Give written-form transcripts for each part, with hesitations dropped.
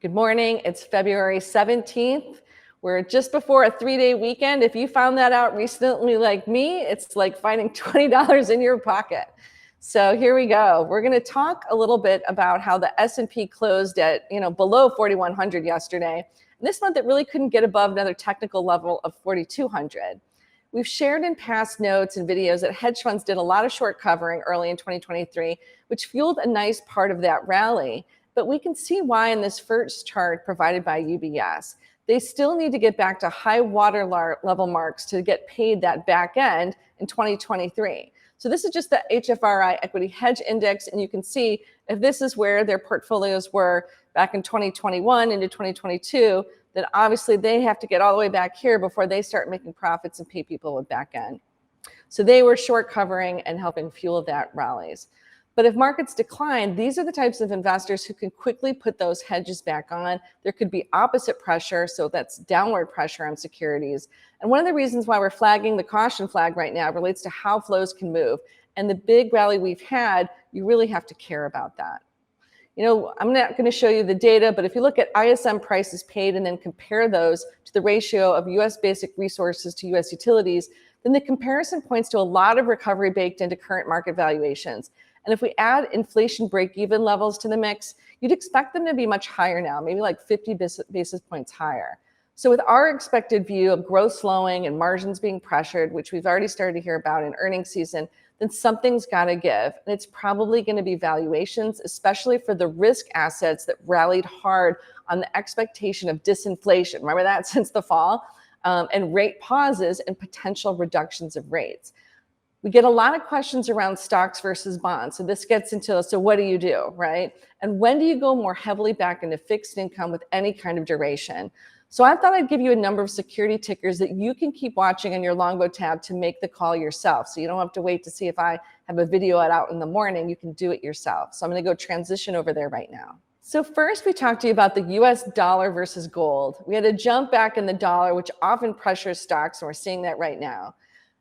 Good morning. It's February 17th. We're just before a 3-day weekend. If you found that out recently like me, it's like finding $20 in your pocket. So here we go. We're going to talk a little bit about how the S&P closed at, below 4,100 yesterday. And this month it really couldn't get above another technical level of 4,200. We've shared in past notes and videos that hedge funds did a lot of short covering early in 2023, which fueled a nice part of that rally. But we can see why in this first chart provided by UBS. They still need to get back to high water level marks to get paid that back end in 2023. So this is just the HFRI Equity Hedge Index, and you can see if this is where their portfolios were back in 2021 into 2022, then obviously they have to get all the way back here before they start making profits and pay people with back end. So they were short covering and helping fuel that rallies. But if markets decline, these are the types of investors who can quickly put those hedges back on. There could be opposite pressure, so that's downward pressure on securities. And one of the reasons why we're flagging the caution flag right now relates to how flows can move. And the big rally we've had, you really have to care about that. I'm not going to show you the data, but if you look at ISM prices paid and then compare those to the ratio of U.S. basic resources to U.S. utilities, then the comparison points to a lot of recovery baked into current market valuations. And if we add inflation break-even levels to the mix, you'd expect them to be much higher now, maybe like 50 basis points higher. So with our expected view of growth slowing and margins being pressured, which we've already started to hear about in earnings season, then something's got to give. And it's probably going to be valuations, especially for the risk assets that rallied hard on the expectation of disinflation. Remember that since the fall? And rate pauses and potential reductions of rates. We get a lot of questions around stocks versus bonds. So this gets into, so what do you do, right? And when do you go more heavily back into fixed income with any kind of duration? So I thought I'd give you a number of security tickers that you can keep watching on your Longbow tab to make the call yourself. So you don't have to wait to see if I have a video out in the morning. You can do it yourself. So I'm going to go transition over there right now. So first, we talked to you about the US dollar versus gold. We had a jump back in the dollar, which often pressures stocks, and we're seeing that right now.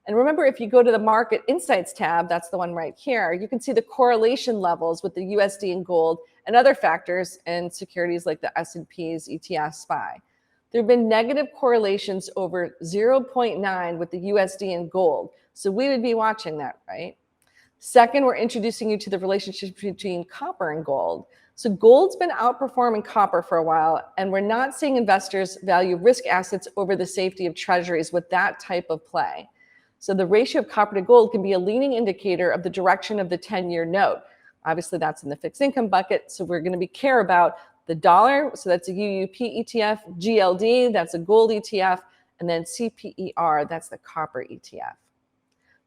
And remember, if you go to the Market Insights tab, that's the one right here, you can see the correlation levels with the USD and gold and other factors in securities like the S&P's ETF SPY. There have been negative correlations over 0.9 with the USD and gold. So we would be watching that, right? Second, we're introducing you to the relationship between copper and gold. So gold's been outperforming copper for a while, and we're not seeing investors value risk assets over the safety of treasuries with that type of play. So the ratio of copper to gold can be a leading indicator of the direction of the 10-year note. Obviously, that's in the fixed income bucket. So we're going to care about the dollar. So that's a UUP ETF, GLD, that's a gold ETF, and then CPER, that's the copper ETF.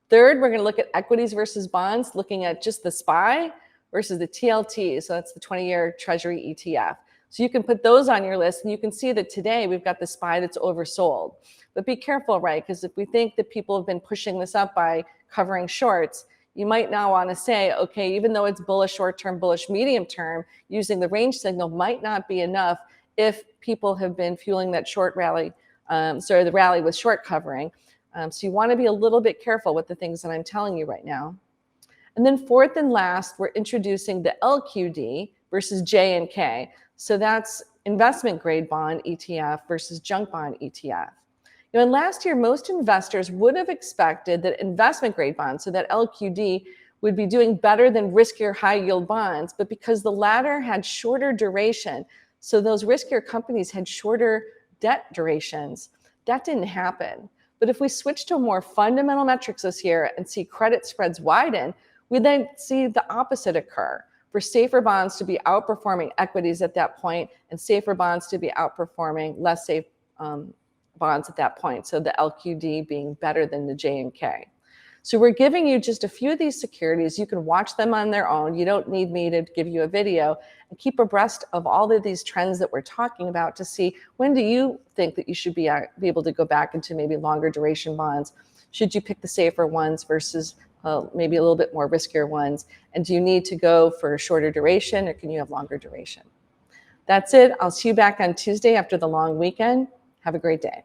Third, we're going to look at equities versus bonds, looking at just the SPY versus the TLT. So that's the 20-year Treasury ETF. So you can put those on your list, and you can see that today we've got the SPY that's oversold. But be careful, right? Because if we think that people have been pushing this up by covering shorts, you might now want to say, okay, even though it's bullish short-term, bullish medium-term, using the range signal might not be enough if people have been fueling that short rally, the rally with short covering. So you want to be a little bit careful with the things that I'm telling you right now. And then fourth and last, we're introducing the LQD versus J&K. So that's investment grade bond ETF versus junk bond ETF. And last year, most investors would have expected that investment grade bonds, so that LQD, would be doing better than riskier high yield bonds, but because the latter had shorter duration, so those riskier companies had shorter debt durations, that didn't happen. But if we switch to more fundamental metrics this year and see credit spreads widen, we then see the opposite occur, for safer bonds to be outperforming equities at that point and safer bonds to be outperforming less safe bonds at that point. So the LQD being better than the J&K. So we're giving you just a few of these securities. You can watch them on their own. You don't need me to give you a video, and keep abreast of all of these trends that we're talking about to see when do you think that you should be able to go back into maybe longer duration bonds. Should you pick the safer ones versus maybe a little bit more riskier ones? And do you need to go for a shorter duration, or can you have longer duration? That's it. I'll see you back on Tuesday after the long weekend. Have a great day.